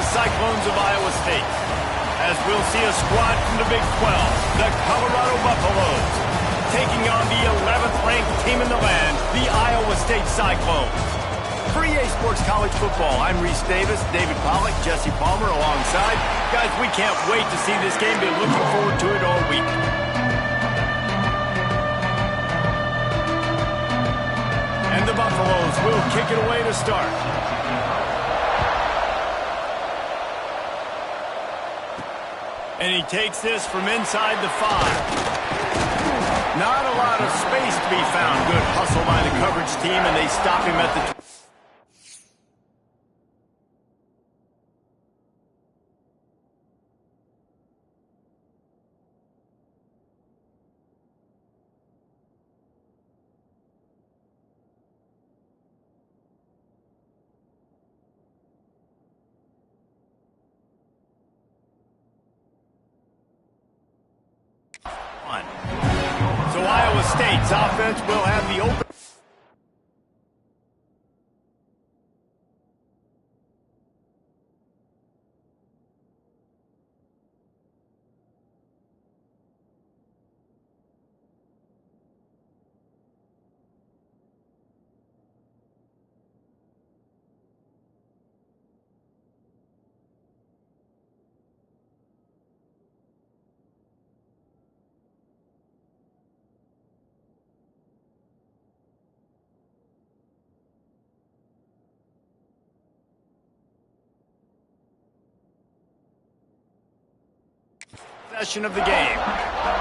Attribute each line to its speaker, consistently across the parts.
Speaker 1: Cyclones of Iowa State. As we'll see a squad from the Big 12, the Colorado Buffaloes, taking on the 11th ranked team in the land, the Iowa State Cyclones. For EA Sports College Football, I'm Reese Davis, David Pollack, Jesse Palmer alongside. Guys, we can't wait to see this game. Been looking forward to it all week. And the Buffaloes will kick it away to start. And he takes this from inside the 5. Not a lot of space to be found. Good hustle by the coverage team, and they stop him at the... So Iowa State's offense will have the open... Possession of the game.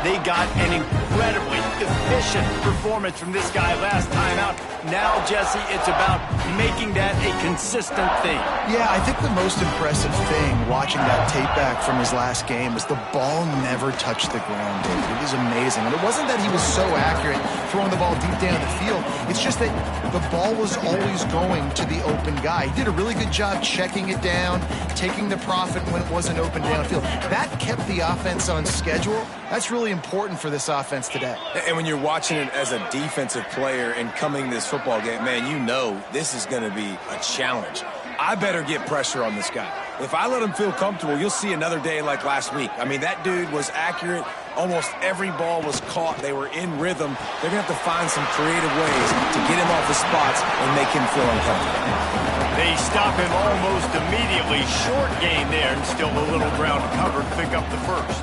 Speaker 1: They got an incredibly efficient performance from this guy last time out. Now, Jesse, it's about making that a consistent thing.
Speaker 2: Yeah, I think the most impressive thing watching that tape back from his last game was the ball never touched the ground, Dave. It was amazing. And it wasn't that he was so accurate throwing the ball deep down the field. It's just that the ball was always going to the open guy. He did a really good job checking it down, taking the profit when it wasn't open downfield. That kept the offense on schedule. That's really important for this offense today.
Speaker 3: And when you're watching it as a defensive player and coming this football game, man, you know this is going to be a challenge. I better get pressure on this guy. If I let him feel comfortable, you'll see another day like last week. I mean, that dude was accurate. Almost every ball was caught. They were in rhythm. They're going to have to find some creative ways to get him off his spots and make him feel uncomfortable.
Speaker 1: They stop him almost immediately. Short gain there, and still a little ground covered. Pick up the first.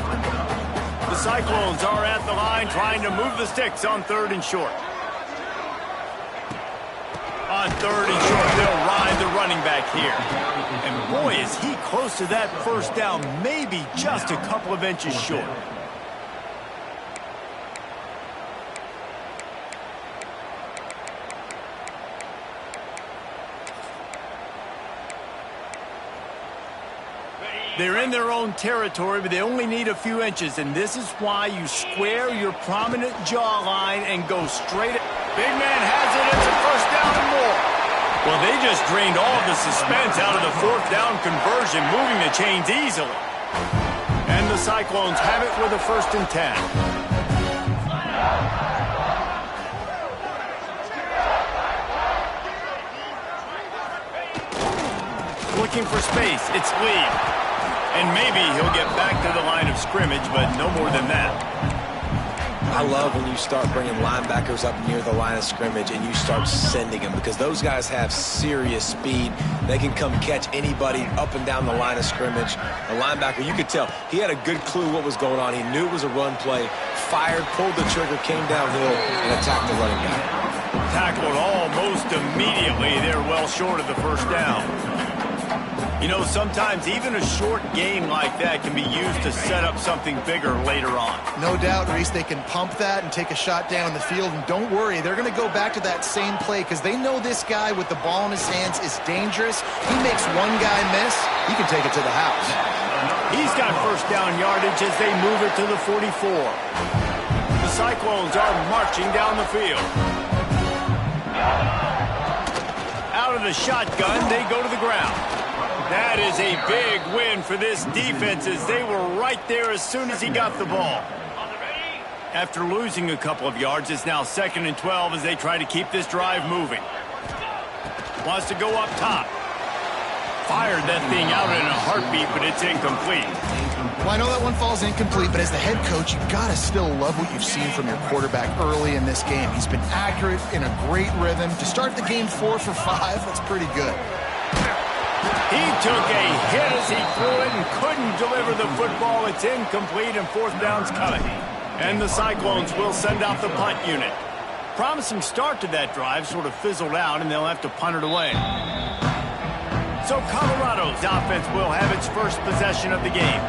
Speaker 1: The Cyclones are at the line trying to move the sticks on 3rd and short. On 3rd and short, they'll ride the running back here. And boy, is he close to that first down, maybe just a couple of inches short. They're in their own territory, but they only need a few inches, and this is why you square your prominent jawline and go straight. Big man has it. It's a first down and more. Well, they just drained all of the suspense out of the 4th down conversion, moving the chains easily. And the Cyclones have it with a 1st and 10. Looking for space. It's Lee. And maybe he'll get back to the line of scrimmage, but no more than that.
Speaker 3: I love when you start bringing linebackers up near the line of scrimmage and you start sending them, because those guys have serious speed. They can come catch anybody up and down the line of scrimmage. The linebacker, you could tell, he had a good clue what was going on. He knew it was a run play, fired, pulled the trigger, came downhill, and attacked the running back.
Speaker 1: Tackled almost immediately. They're well short of the first down. You know, sometimes even a short gain like that can be used to set up something bigger later on.
Speaker 2: No doubt, Reese, they can pump that and take a shot down the field. And don't worry, they're going to go back to that same play because they know this guy with the ball in his hands is dangerous. He makes one guy miss, he can take it to the house.
Speaker 1: He's got first down yardage as they move it to the 44. The Cyclones are marching down the field. Out of the shotgun, they go to the ground. That is a big win for this defense as they were right there as soon as he got the ball. After losing a couple of yards, it's now 2nd and 12 as they try to keep this drive moving. Wants to go up top. Fired that thing out in a heartbeat, but it's incomplete.
Speaker 2: Well, I know that one falls incomplete, but as the head coach, you've got to still love what you've seen from your quarterback early in this game. He's been accurate, in a great rhythm. To start the game 4 for 5, that's pretty good.
Speaker 1: He took a hit as he threw it and couldn't deliver the football. It's incomplete and 4th down's coming. And the Cyclones will send out the punt unit. Promising start to that drive sort of fizzled out, and they'll have to punt it away. So Colorado's offense will have its first possession of the game.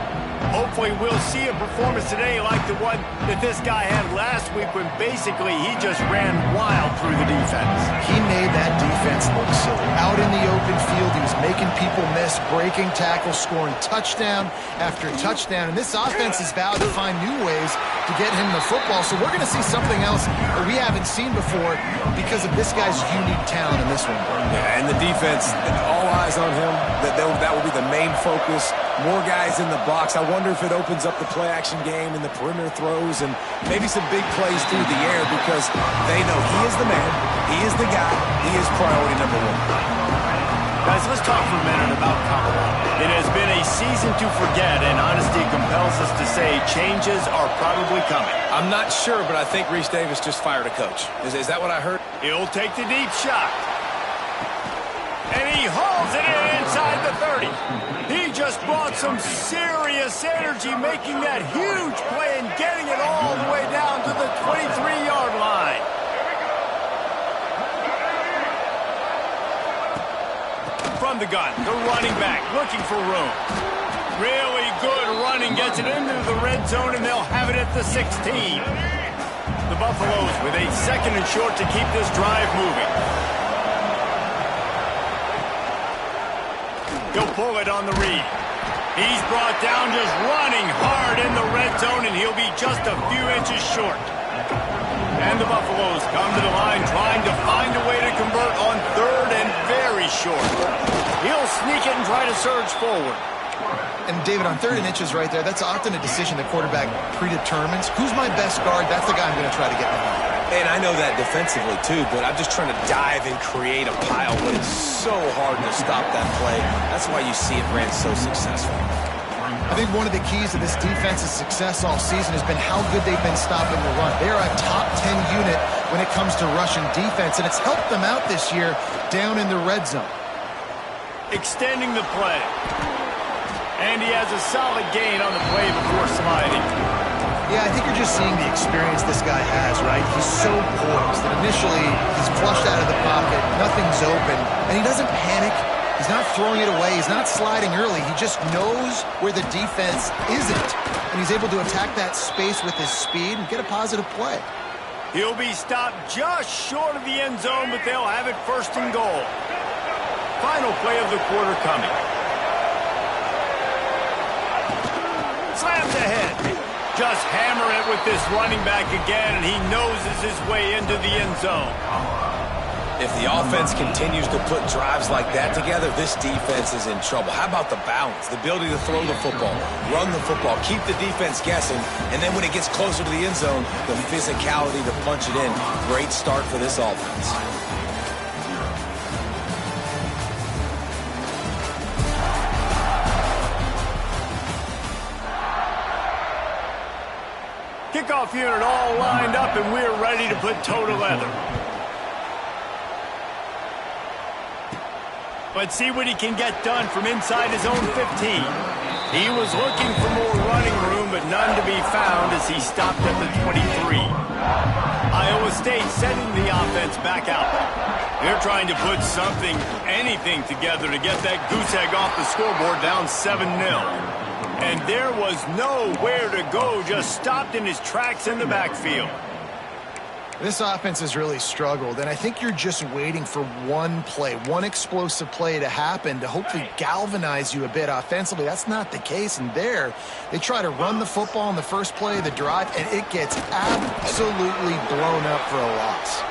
Speaker 1: Hopefully we'll see a performance today like the one that this guy had last week when basically he just ran wild through the defense.
Speaker 2: He made that defense look silly. Out in the open field, he was making people miss, breaking tackles, scoring touchdown after touchdown. And this offense is vowed to find new ways to get him the football. So we're going to see something else that we haven't seen before because of this guy's unique talent in this one.
Speaker 3: Yeah, and the defense, all eyes on him. That will be the main focus. More guys in the box. I wonder if it opens up the play-action game and the perimeter throws and maybe some big plays through the air because they know he is the man, he is the guy, he is priority number 1.
Speaker 1: Guys, let's talk for a minute about Colorado. It has been a season to forget, and honesty compels us to say changes are probably coming.
Speaker 3: I'm not sure, but I think Reese Davis just fired a coach. Is that what I heard?
Speaker 1: He'll take the deep shot. And he hauls it in inside the 30. He just brought some serious energy, making that huge play and getting it all the way down to the 23-yard line. From the gun, the running back looking for room. Really good running, gets it into the red zone, and they'll have it at the 16. The Buffaloes with a 2nd and short to keep this drive moving. He'll pull it on the read. He's brought down just running hard in the red zone, and he'll be just a few inches short. And the Buffaloes come to the line trying to find a way to convert on 3rd and very short. He'll sneak it and try to surge forward.
Speaker 2: And David, on 3rd and inches right there, that's often a decision the quarterback predetermines. Who's my best guard? That's the guy I'm going to try to get behind.
Speaker 3: And I know that defensively, too, but I'm just trying to dive and create a pile, but it's so hard to stop that play. That's why you see it ran so successful.
Speaker 2: I think one of the keys to this defense's success all season has been how good they've been stopping the run. They are a top 10 unit when it comes to rushing defense, and it's helped them out this year down in the red zone.
Speaker 1: Extending the play. And he has a solid gain on the play before sliding.
Speaker 2: Yeah, I think you're just seeing the experience this guy has, right? He's so poised that initially he's flushed out of the pocket, nothing's open, and he doesn't panic. He's not throwing it away. He's not sliding early. He just knows where the defense isn't, and he's able to attack that space with his speed and get a positive play.
Speaker 1: He'll be stopped just short of the end zone, but they'll have it first and goal. Final play of the quarter coming. Slams ahead. Just hammer it with this running back again, and he noses his way into the end zone.
Speaker 3: If the offense continues to put drives like that together, this defense is in trouble. How about the balance, the ability to throw the football, run the football, keep the defense guessing, and then when it gets closer to the end zone, the physicality to punch it in. Great start for this offense.
Speaker 1: Kickoff unit all lined up, and we're ready to put toe to leather. Let's see what he can get done from inside his own 15. He was looking for more running room, but none to be found as he stopped at the 23. Iowa State sending the offense back out. They're trying to put something, anything together to get that goose egg off the scoreboard down 7-0. And there was nowhere to go, just stopped in his tracks in the backfield.
Speaker 2: This offense has really struggled, and I think you're just waiting for one play, one explosive play to happen to hopefully galvanize you a bit offensively. That's not the case, and there, they try to run the football in the first play of the drive, and it gets absolutely blown up for a loss.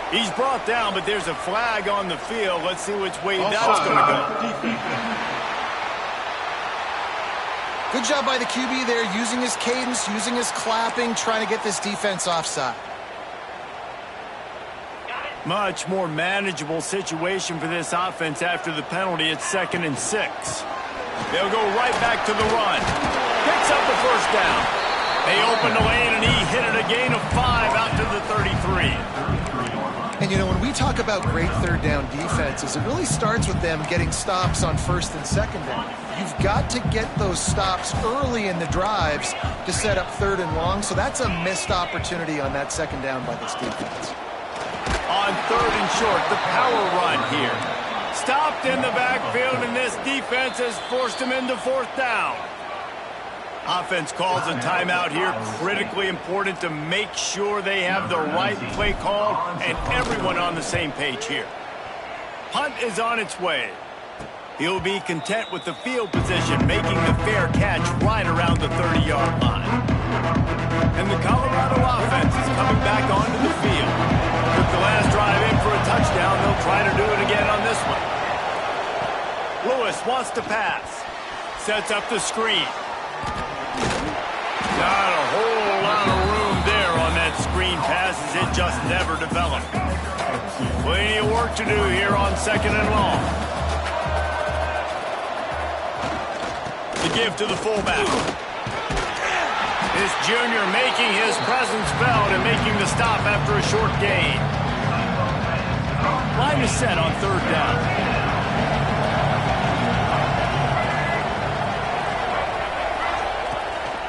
Speaker 1: He's brought down, but there's a flag on the field. Let's see which way that's going to go.
Speaker 2: Good job by the QB there, using his cadence, using his clapping, trying to get this defense offside.
Speaker 1: Much more manageable situation for this offense after the penalty at 2nd and 6. They'll go right back to the run. Picks up the first down. They open the lane, and he hit it a gain of 5 out to the 33.
Speaker 2: And, you know, when we talk about great third down defenses, it really starts with them getting stops on 1st and 2nd down. You've got to get those stops early in the drives to set up 3rd and long, so that's a missed opportunity on that 2nd down by this defense.
Speaker 1: On 3rd and short, the power run here. Stopped in the backfield, and this defense has forced him into 4th down. Offense calls a timeout here. Critically important to make sure they have the right play call and everyone on the same page here. Punt is on its way. He'll be content with the field position, making the fair catch right around the 30-yard line. And the Colorado offense is coming back onto the field. Took the last drive in for a touchdown. They'll try to do it again on this one. Lewis wants to pass. Sets up the screen. Not a whole lot of room there on that screen pass as it just never developed. Plenty of work to do here on 2nd and long. The give to the fullback. This junior making his presence felt and making the stop after a short gain. Line is set on 3rd down.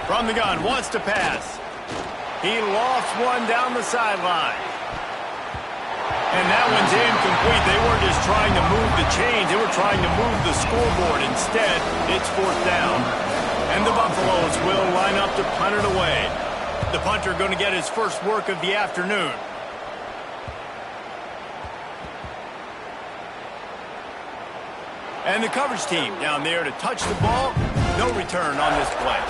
Speaker 1: From the gun, wants to pass. He lost one down the sideline. And that one's incomplete. They weren't just trying to move the chains. They were trying to move the scoreboard. Instead, it's 4th down. And the Buffaloes will line up to punt it away. The punter going to get his first work of the afternoon. And the coverage team down there to touch the ball. No return on this play.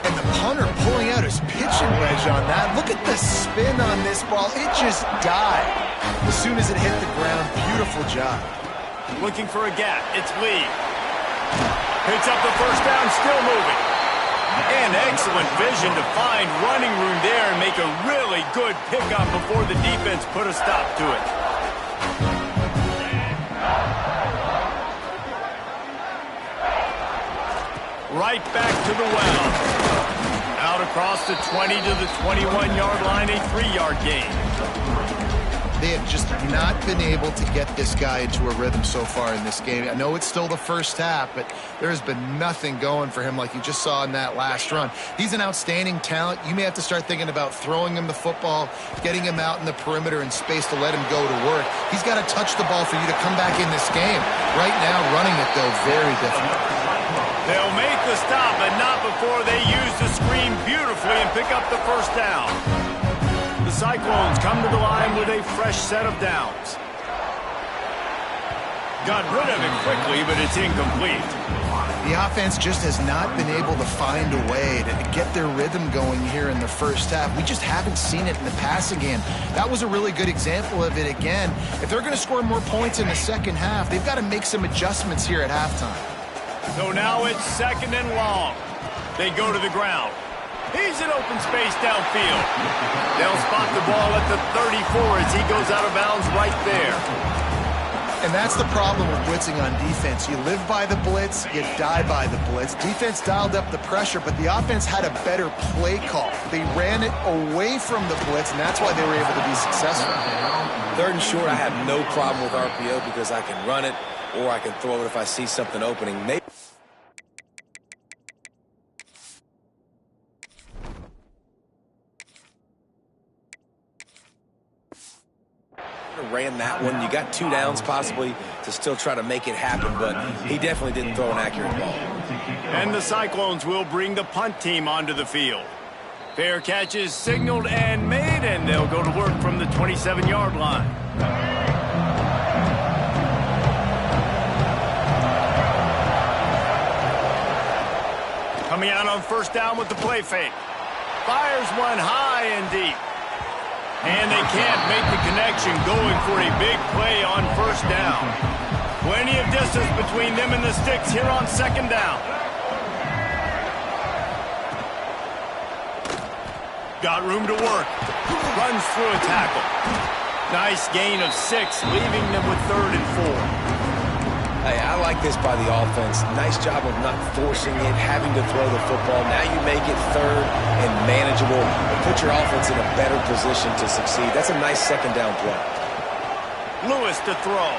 Speaker 2: And the punter pulling out his pitching wedge on that. Look at the spin on this ball. It just died as soon as it hit the ground. Beautiful job.
Speaker 1: Looking for a gap. It's Lee. Picks up the first down, still moving. And excellent vision to find running room there and make a really good pickup before the defense put a stop to it. Right back to the well. Out across the 20 to the 21-yard line, a 3-yard gain.
Speaker 2: They have just not been able to get this guy into a rhythm so far in this game. I know it's still the first half, but there has been nothing going for him like you just saw in that last run. He's an outstanding talent. You may have to start thinking about throwing him the football, getting him out in the perimeter in space to let him go to work. He's got to touch the ball for you to come back in this game. Right now, running it, though, very difficult.
Speaker 1: They'll make the stop, but not before they use the screen beautifully and pick up the first down. The Cyclones come to the line with a fresh set of downs. Got rid of it quickly, but it's incomplete.
Speaker 2: The offense just has not been able to find a way to get their rhythm going here in the first half. We just haven't seen it in the passing game. That was a really good example of it again. If they're going to score more points in the second half, they've got to make some adjustments here at halftime.
Speaker 1: So now it's second and long. They go to the ground. He's in open space downfield. They'll spot the ball at the 34 as he goes out of bounds right there.
Speaker 2: And that's the problem with blitzing on defense. You live by the blitz, you die by the blitz. Defense dialed up the pressure, but the offense had a better play call. They ran it away from the blitz, and that's why they were able to be successful.
Speaker 3: Third and short, I have no problem with RPO because I can run it or I can throw it if I see something opening. Maybe ran that one. You got 2 downs possibly to still try to make it happen, but he definitely didn't throw an accurate ball.
Speaker 1: And the Cyclones will bring the punt team onto the field. Fair catch is signaled and made, and they'll go to work from the 27-yard line. Coming out on first down with the play fake. Fires one high and deep. And they can't make the connection, going for a big play on first down. Plenty of distance between them and the sticks here on second down. Got room to work. Runs through a tackle. Nice gain of 6, leaving them with 3rd and 4.
Speaker 3: Hey, I like this by the offense. Nice job of not forcing it, having to throw the football. Now you make it 3rd and manageable and put your offense in a better position to succeed. That's a nice second down play.
Speaker 1: Lewis to throw.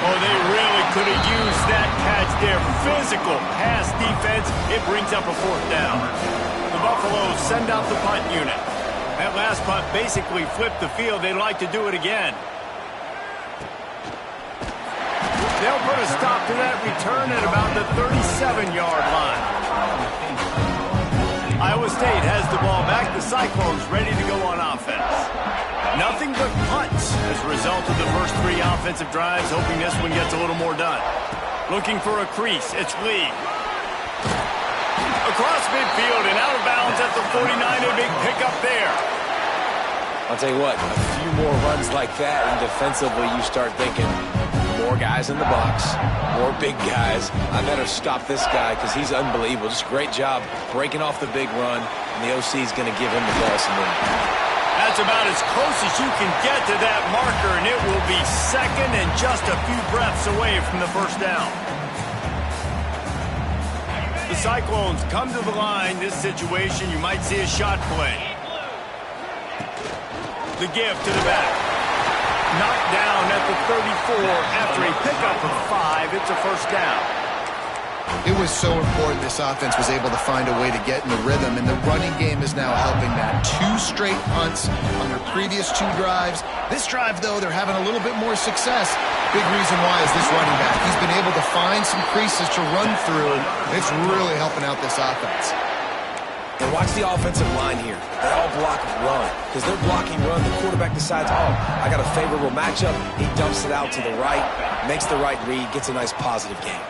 Speaker 1: Oh, they really could have used that catch there. Physical pass defense. It brings up a 4th down. The Buffaloes send out the punt unit. That last punt basically flipped the field. They'd like to do it again. They'll put a stop to that return at about the 37-yard line. Iowa State has the ball back. The Cyclones ready to go on offense. Nothing but punts as a result of the first 3 offensive drives, hoping this one gets a little more done. Looking for a crease. It's Lee. Across midfield and out of bounds at the 49. A big pickup there.
Speaker 3: I'll tell you what, a few more runs like that, and defensively you start thinking, more guys in the box, more big guys. I better stop this guy because he's unbelievable. Just great job breaking off the big run, and the OC is going to give him the ball some room.
Speaker 1: That's about as close as you can get to that marker, and it will be second and just a few breaths away from the first down. The Cyclones come to the line. This situation, you might see a shot play. The give to the back. Knocked down at the 34 after a pickup of 5. It's a first down.
Speaker 2: It was so important this offense was able to find a way to get in the rhythm, and the running game is now helping that. 2 straight punts on their previous 2 drives. This drive, though, they're having a little bit more success. Big reason why is this running back. He's been able to find some creases to run through. It's really helping out this offense.
Speaker 3: And watch the offensive line here. They all block run. Because they're blocking run, the quarterback decides, oh, I got a favorable matchup. He dumps it out to the right, makes the right read, gets a nice positive gain.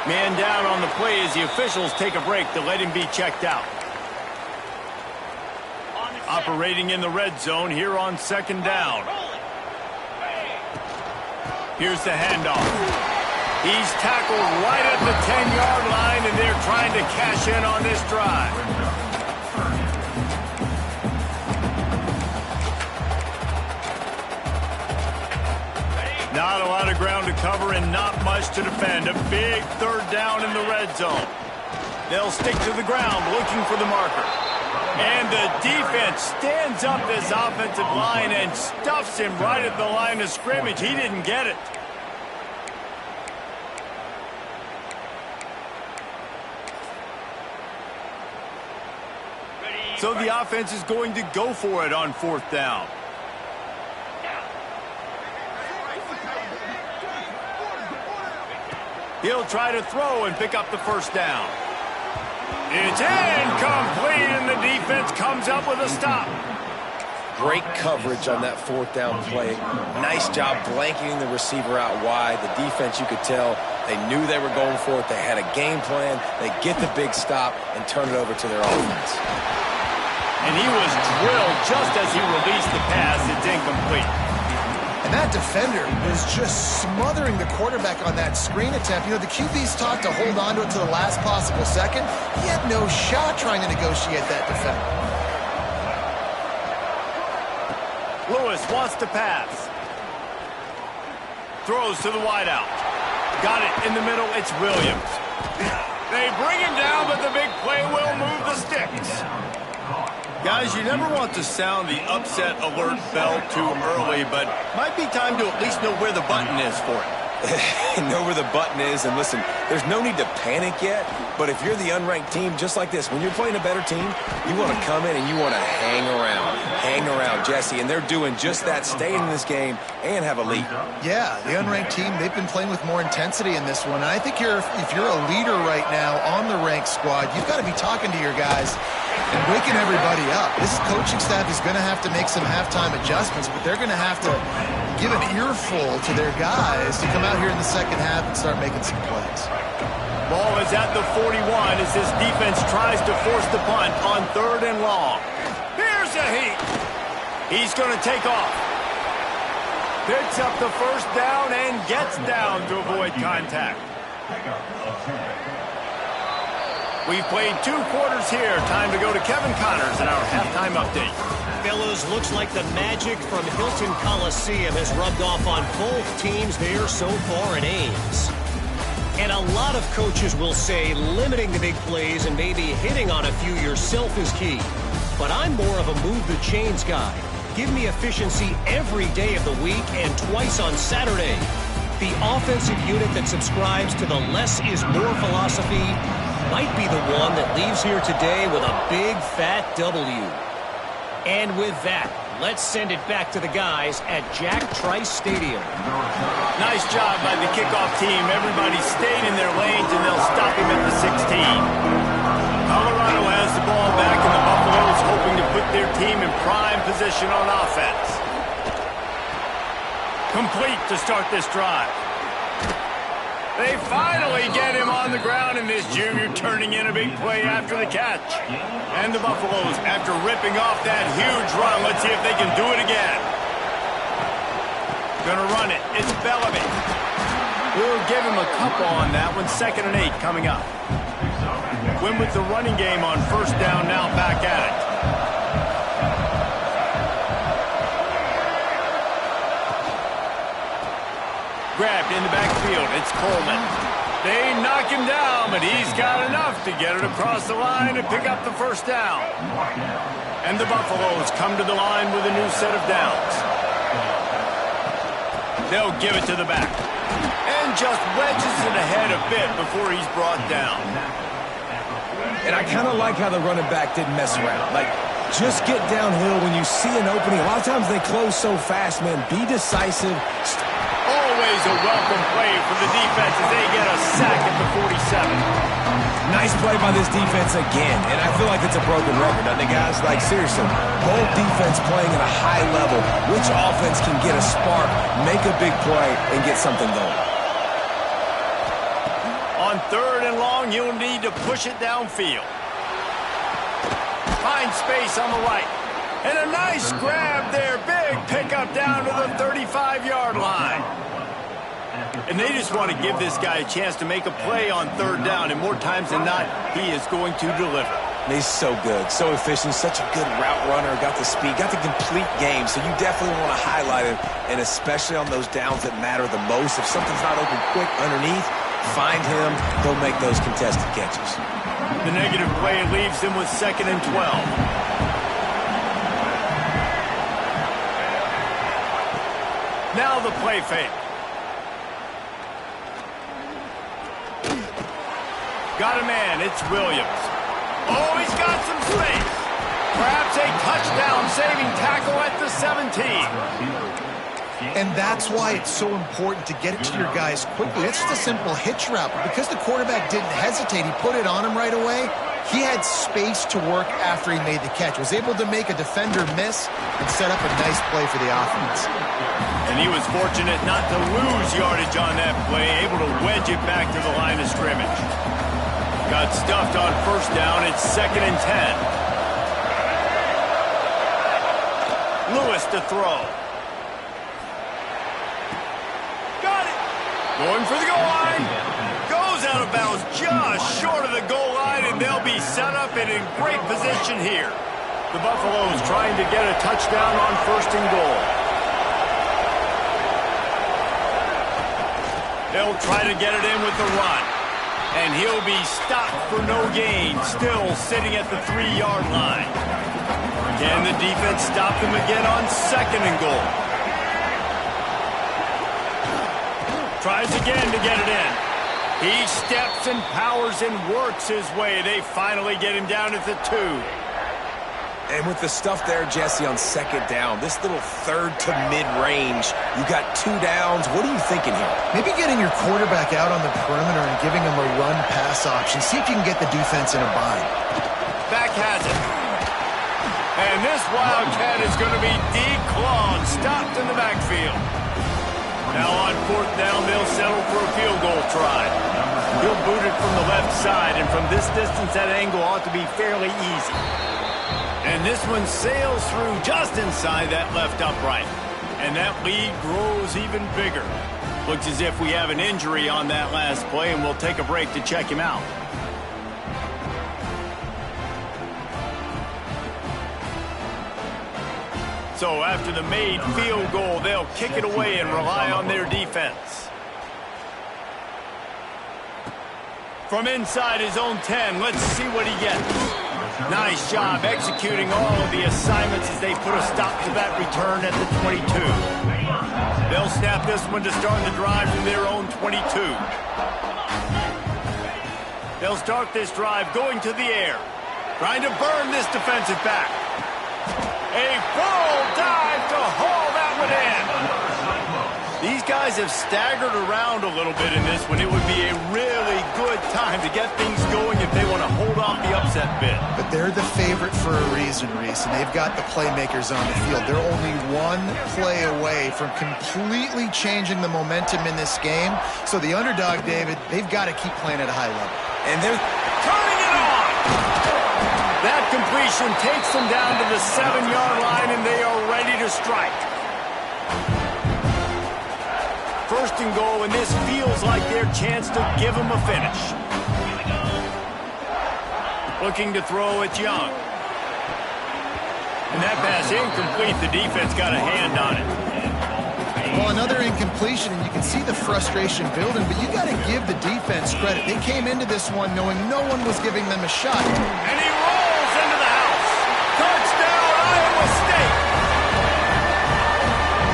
Speaker 1: Man down on the play as the officials take a break to let him be checked out. Operating in the red zone here on second down. Here's the handoff. He's tackled right at the 10-yard line, and they're trying to cash in on this drive. Not a lot of ground to cover and not much to defend. A big 3rd down in the red zone. They'll stick to the ground looking for the marker. And the defense stands up this offensive line and stuffs him right at the line of scrimmage. He didn't get it. So the offense is going to go for it on 4th down. He'll try to throw and pick up the 1st down. It's incomplete, and the defense comes up with a stop.
Speaker 3: Great coverage on that 4th down play. Nice job blanketing the receiver out wide. The defense, you could tell, they knew they were going for it. They had a game plan. They get the big stop and turn it over to their offense.
Speaker 1: And he was drilled just as he released the pass. It's incomplete.
Speaker 2: And that defender was just smothering the quarterback on that screen attempt. You know, the QB's taught to hold on to it to the last possible second. He had no shot trying to negotiate that defender.
Speaker 1: Lewis wants to pass. Throws to the wideout. Got it in the middle. It's Williams. They bring him down, but the big play will move the sticks. Guys, you never want to sound the upset alert bell too early, but might be time to at least know where the button is for it.
Speaker 3: Know where the button is, and listen, there's no need to panic yet, but if you're the unranked team, just like this, when you're playing a better team, you want to come in and you want to hang around, Jesse, and they're doing just that, staying in this game and have a lead.
Speaker 2: Yeah, the unranked team, they've been playing with more intensity in this one, and I think if you're a leader right now on the ranked squad, you've got to be talking to your guys and waking everybody up. This coaching staff is going to have to make some halftime adjustments, but they're going to have to give an earful to their guys to come out here in the second half and start making some plays.
Speaker 1: Ball is at the 41 as this defense tries to force the punt on 3rd and long. Here's a heat. He's going to take off. Picks up the 1st down and gets down to avoid contact. We've played 2 quarters here. Time to go to Kevin Connors in our halftime update.
Speaker 4: Fellas, looks like the magic from Hilton Coliseum has rubbed off on both teams there so far in Ames. And a lot of coaches will say limiting the big plays and maybe hitting on a few yourself is key. But I'm more of a move the chains guy. Give me efficiency every day of the week and twice on Saturday. The offensive unit that subscribes to the less is more philosophy might be the one that leaves here today with a big fat W. And with that, let's send it back to the guys at Jack Trice Stadium.
Speaker 1: Nice job by the kickoff team. Everybody stayed in their lanes, and they'll stop him at the 16. Colorado has the ball back, and the Buffaloes hoping to put their team in prime position on offense. Complete to start this drive. They finally get him on the ground, and this junior turning in a big play after the catch. And the Buffaloes, after ripping off that huge run, let's see if they can do it again. Gonna run it. It's Bellamy. We'll give him a couple on that one. 2nd and 8 coming up. Win with the running game on 1st down, now back at it. Grabbed in the backfield. It's Coleman. They knock him down, but he's got enough to get it across the line and pick up the 1st down. And the Buffaloes come to the line with a new set of downs. They'll give it to the back. And just wedges it ahead a bit before he's brought down.
Speaker 3: And I kind of like how the running back didn't mess around. Like, just get downhill when you see an opening. A lot of times they close so fast, man. Be decisive.
Speaker 1: Always a welcome play for the defense as they get a sack at the 47.
Speaker 3: Nice play by this defense again, and I feel like it's a broken record, doesn't it, guys? Like, seriously, both defense playing at a high level. Which offense can get a spark, make a big play, and get something going?
Speaker 1: On 3rd and long, you'll need to push it downfield. Find space on the right. And a nice grab there. Big pickup down to the 35-yard line. And they just want to give this guy a chance to make a play on 3rd down. And more times than not, he is going to deliver.
Speaker 3: He's so good, so efficient, such a good route runner, got the speed, got the complete game. So you definitely want to highlight him, and especially on those downs that matter the most. If something's not open quick underneath, find him. He'll make those contested catches.
Speaker 1: The negative play leaves him with 2nd and 12. Now the play fake. Got a man, it's Williams. Oh, he's got some space. Perhaps a touchdown-saving tackle at the 17.
Speaker 2: And that's why it's so important to get it to your guys quickly. It's just a simple hitch route. But because the quarterback didn't hesitate, he put it on him right away. He had space to work after he made the catch. Was able to make a defender miss and set up a nice play for the offense.
Speaker 1: And he was fortunate not to lose yardage on that play, able to wedge it back to the line of scrimmage. Got stuffed on 1st down. It's 2nd and 10. Lewis to throw. Going for the goal line. Goes out of bounds just short of the goal line, and they'll be set up and in great position here. The Buffaloes trying to get a touchdown on 1st and goal. They'll try to get it in with the run. And he'll be stopped for no gain, still sitting at the 3-yard line. Can the defense stop him again on 2nd and goal? Tries again to get it in. He steps and powers and works his way. They finally get him down at the 2.
Speaker 3: And with the stuff there, Jesse, on 2nd down, this little 3rd to mid-range, you got 2 downs. What are you thinking here?
Speaker 2: Maybe getting your quarterback out on the perimeter and giving him a run-pass option. See if you can get the defense in a bind.
Speaker 1: Back has it. And this Wildcat is going to be declawed, stopped in the backfield. Now on 4th down, they'll settle for a field goal try. He'll boot it from the left side, and from this distance, that angle ought to be fairly easy. And this one sails through just inside that left upright. And that lead grows even bigger. Looks as if we have an injury on that last play, and we'll take a break to check him out. So after the made field goal, they'll kick it away and rely on their defense. From inside his own 10, let's see what he gets. Nice job executing all of the assignments as they put a stop to that return at the 22. They'll snap this one to start the drive from their own 22. They'll start this drive going to the air, trying to burn this defensive back. A full dive to haul that one in. These guys have staggered around a little bit in this one. It would be a really good time to get things going if they want to hold off the upset bid.
Speaker 2: But they're the favorite for a reason, Reese, and they've got the playmakers on the field. They're only one play away from completely changing the momentum in this game. So the underdog, David, they've got to keep playing at a high level.
Speaker 3: And they're
Speaker 1: turning it on. That completion takes them down to the 7-yard line, and they are ready to strike. 1st and goal, and this feels like their chance to give them a finish. Looking to throw, it's Young. And that pass incomplete. The defense got a hand on it.
Speaker 2: Well, another incompletion, and you can see the frustration building, but you got to give the defense credit. They came into this one knowing no one was giving them a shot.
Speaker 1: And he rolls into the house. Touchdown, Iowa State.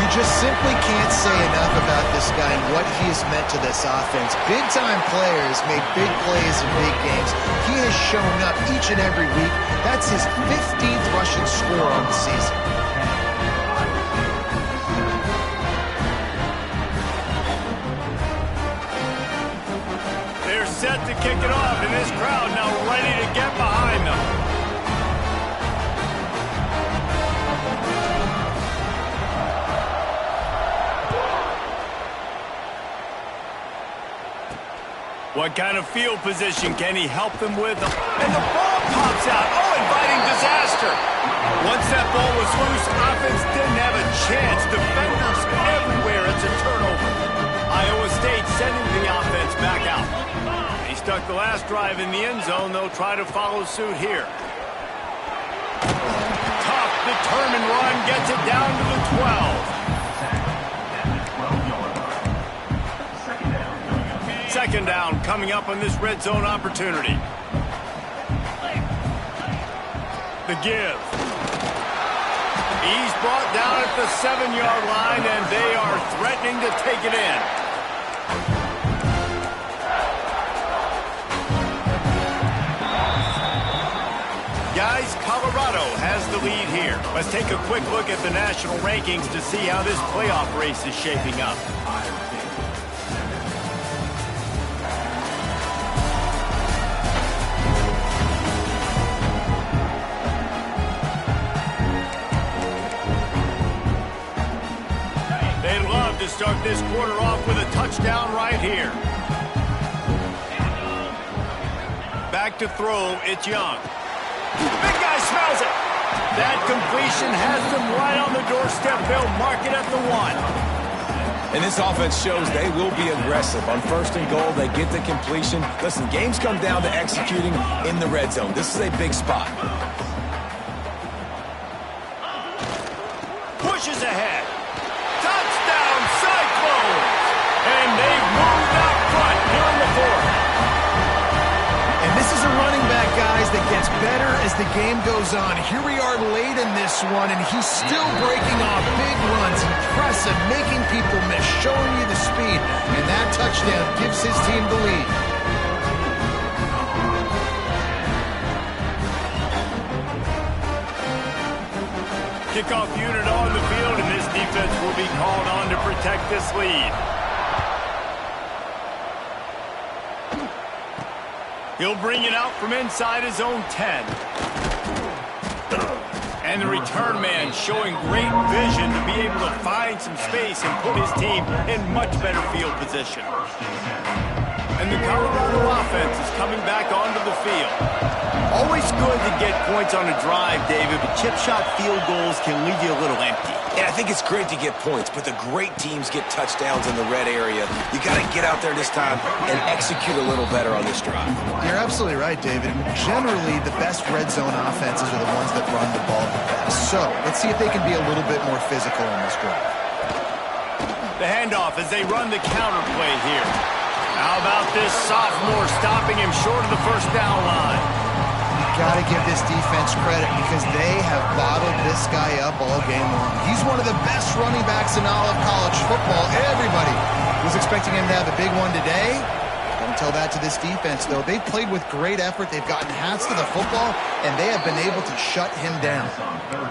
Speaker 2: You just simply can't say enough about this guy and what he has meant to this offense. Big-time players make big plays in big games. He has shown up each and every week. That's his 15th rushing score on the season.
Speaker 1: They're set to kick it off, and this crowd now ready to get behind them. What kind of field position can he help them with? And the ball pops out. Oh, inviting disaster. Once that ball was loose, offense didn't have a chance. Defenders everywhere. It's a turnover. Iowa State sending the offense back out. He stuck the last drive in the end zone. They'll try to follow suit here. Tough, determined run gets it down to the 12. 2nd down coming up on this red zone opportunity. The give. He's brought down at the 7-yard line, and they are threatening to take it in. Guys, Colorado has the lead here. Let's take a quick look at the national rankings to see how this playoff race is shaping up. They'd love to start this quarter off with a touchdown right here. Back to throw, it's Young. Big guy smells it. That completion has them right on the doorstep. They'll mark it at the 1.
Speaker 3: And this offense shows they will be aggressive. On 1st and goal, they get the completion. Listen, games come down to executing in the red zone. This is a big spot.
Speaker 1: Pushes ahead. Touchdown, Cyclones! And they've moved out front here in the 4th.
Speaker 2: And this is a running back, guys, that gets better as the game goes on. Here we are late in this one, and he's still breaking off big runs. Impressive, making people miss, showing you the speed. And that touchdown gives his team the lead.
Speaker 1: Kickoff unit on the field, and this defense will be called on to protect this lead. He'll bring it out from inside his own 10. And the return man showing great vision to be able to find some space and put his team in much better field position. And the Colorado offense is coming back onto the field. Always good to get points on a drive, David, but chip shot field goals can leave you a little empty.
Speaker 3: And I think it's great to get points, but the great teams get touchdowns in the red area. You got to get out there this time and execute a little better on this drive.
Speaker 2: You're absolutely right, David. Generally, the best red zone offenses are the ones that run the ball the best. So let's see if they can be a little bit more physical on this drive.
Speaker 1: The handoff as they run the counter play here. How about this sophomore stopping him short of the first down line?
Speaker 2: Got to give this defense credit because they have bottled this guy up all game long. He's one of the best running backs in all of college football. Everybody was expecting him to have a big one today. Don't tell that to this defense, though. They've played with great effort. They've gotten hands to the football, and they have been able to shut him down.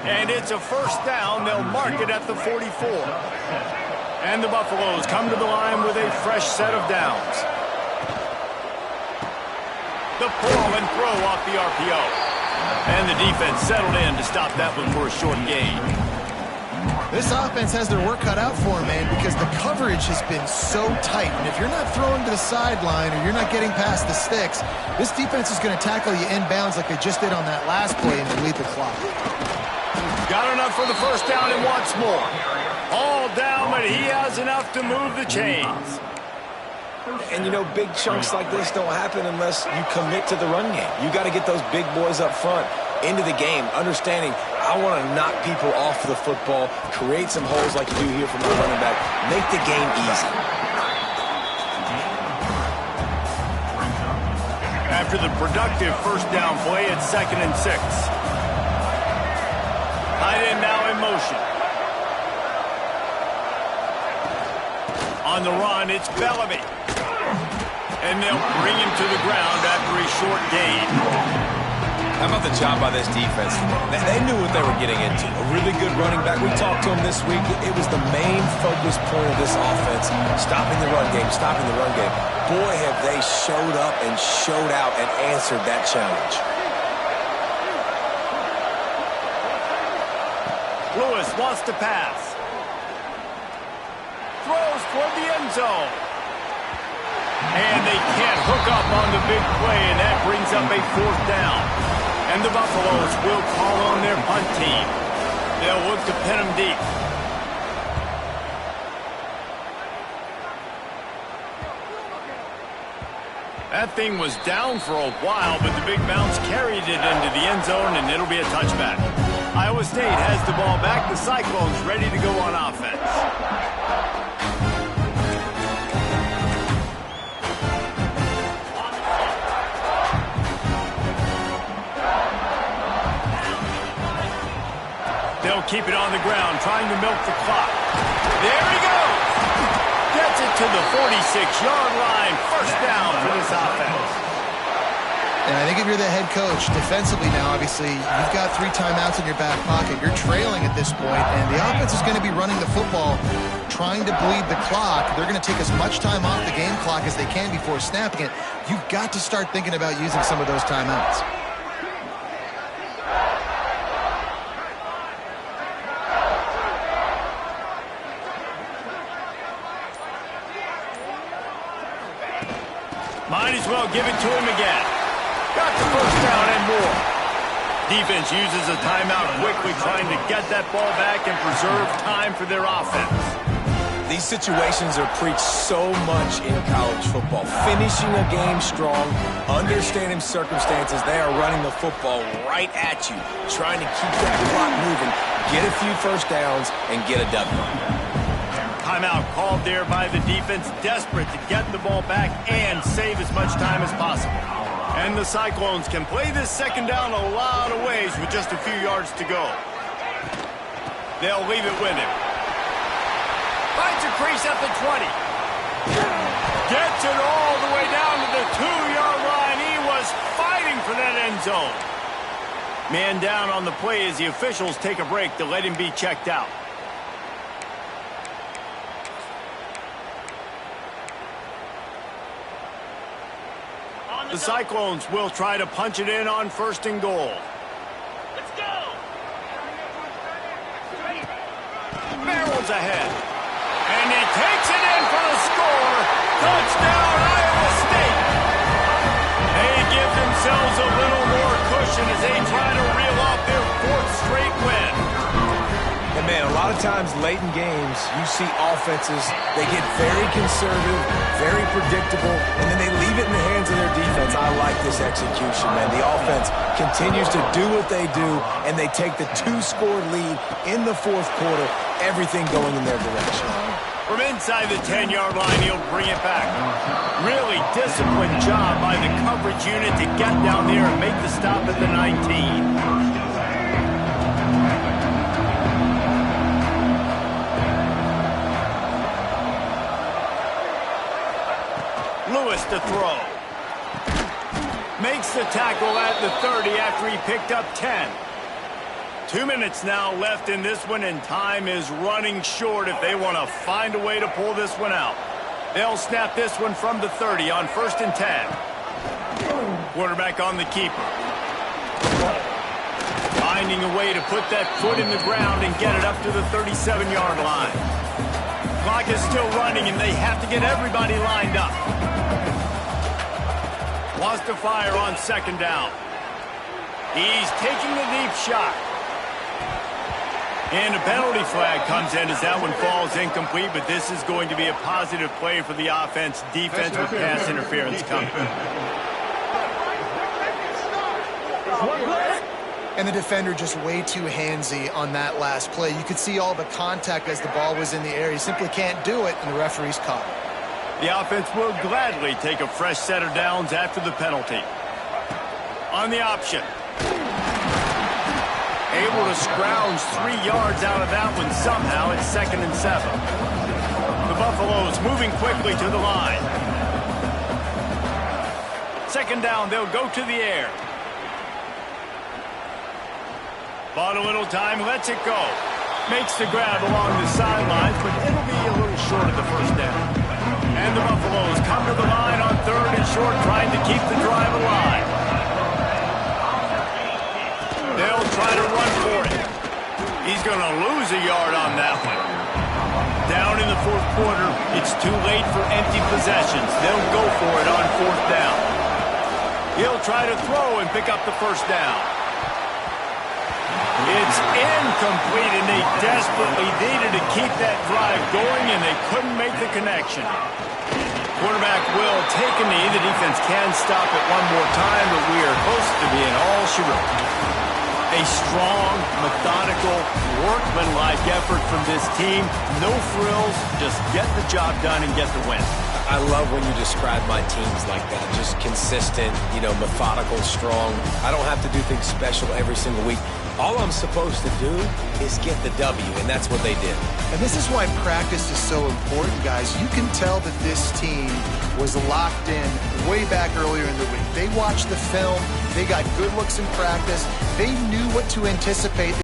Speaker 1: And it's a first down. They'll mark it at the 44. And the Buffaloes come to the line with a fresh set of downs. The pull and throw off the RPO. And the defense settled in to stop that one for a short gain.
Speaker 2: This offense has their work cut out for them, man, because the coverage has been so tight. And if you're not throwing to the sideline or you're not getting past the sticks, this defense is going to tackle you inbounds like they just did on that last play and delete the clock.
Speaker 1: Got enough for the first down and wants more. All down, but he has enough to move the chains.
Speaker 3: And, you know, big chunks like this don't happen unless you commit to the run game. You got to get those big boys up front into the game, understanding I want to knock people off the football, create some holes like you do here from the running back, make the game easy.
Speaker 1: After the productive first down play, it's 2nd and 6. Tight end now in motion. On the run, it's Bellamy. And they'll bring him to the ground after a short gain.
Speaker 3: How about the job by this defense? They knew what they were getting into. A really good running back. We talked to him this week. It was the main focus point of this offense. Stopping the run game, stopping the run game. Boy, have they showed up and showed out and answered that challenge.
Speaker 1: Lewis wants to pass. Throws toward the end zone. And they can't hook up on the big play, and that brings up a 4th down. And the Buffaloes will call on their punt team. They'll look to pin them deep. That thing was down for a while, but the big bounce carried it into the end zone, and it'll be a touchback. Iowa State has the ball back. The Cyclones ready to go on offense. They'll keep it on the ground, trying to milk the clock. There he goes. Gets it to the 46-yard line. First down for this offense.
Speaker 2: And I think if you're the head coach, defensively now, obviously, you've got 3 timeouts in your back pocket. You're trailing at this point, and the offense is going to be running the football, trying to bleed the clock. They're going to take as much time off the game clock as they can before snapping it. You've got to start thinking about using some of those timeouts.
Speaker 1: Might as well give it to him again. Got the first down and more. Defense uses a timeout quickly, trying to get that ball back and preserve time for their offense.
Speaker 3: These situations are preached so much in college football. Finishing a game strong, understanding circumstances. They are running the football right at you, trying to keep that clock moving, get a few first downs, and get a W.
Speaker 1: Timeout called there by the defense, desperate to get the ball back and save as much time as possible. And the Cyclones can play this second down a lot of ways with just a few yards to go. They'll leave it with him. Finds a crease at the 20. Gets it all the way down to the 2-yard line. He was fighting for that end zone. Man down on the play as the officials take a break to let him be checked out. The Cyclones will try to punch it in on 1st and goal. Let's go! Barrels ahead. And he takes it in for the score. Touchdown, Iowa State! They give themselves a little more cushion as they try to reel off their 4th straight win.
Speaker 3: And man, a lot of times late in games, you see offenses, they get very conservative, very predictable, and then they leave it in the hands of their defense. I like this execution, man. The offense continues to do what they do, and they take the 2-score lead in the 4th quarter, everything going in their direction.
Speaker 1: From inside the 10-yard line, he'll bring it back. Really disciplined job by the coverage unit to get down there and make the stop at the 19. Lewis to throw. Makes the tackle at the 30 after he picked up 10. 2 minutes now left in this one, and time is running short if they want to find a way to pull this one out. They'll snap this one from the 30 on 1st and 10. Quarterback on the keeper. Finding a way to put that foot in the ground and get it up to the 37-yard line. Clock is still running, and they have to get everybody lined up. Wants to fire on 2nd down. He's taking the deep shot. And a penalty flag comes in as that one falls incomplete, but this is going to be a positive play for the offense. Defense with pass interference coming.
Speaker 2: And the defender just way too handsy on that last play. You could see all the contact as the ball was in the air. He simply can't do it, and the referee's caught it.
Speaker 1: The offense will gladly take a fresh set of downs after the penalty. On the option. Able to scrounge 3 yards out of that one somehow. It's 2nd and 7. The Buffaloes moving quickly to the line. 2nd down, they'll go to the air. Bought a little time, lets it go. Makes the grab along the sidelines, but it'll be a little short of the 1st down. And the Buffaloes come to the line on 3rd and short, trying to keep the drive alive. They'll try to run for it. He's going to lose a yard on that one. Down in the 4th quarter, it's too late for empty possessions. They'll go for it on 4th down. He'll try to throw and pick up the 1st down. It's incomplete, and they desperately needed to keep that drive going, and they couldn't make the connection. Quarterback will take a knee. The defense can stop it one more time, but we are close to being all she wrote. A strong, methodical, workmanlike effort from this team. No frills, just get the job done and get the win.
Speaker 3: I love when you describe my teams like that. Just consistent, methodical, strong. I don't have to do things special every single week. All I'm supposed to do is get the W, and that's what they did.
Speaker 2: And this is why practice is so important, guys. You can tell that this team was locked in way back earlier in the week. They watched the film. They got good looks in practice. They knew what to anticipate.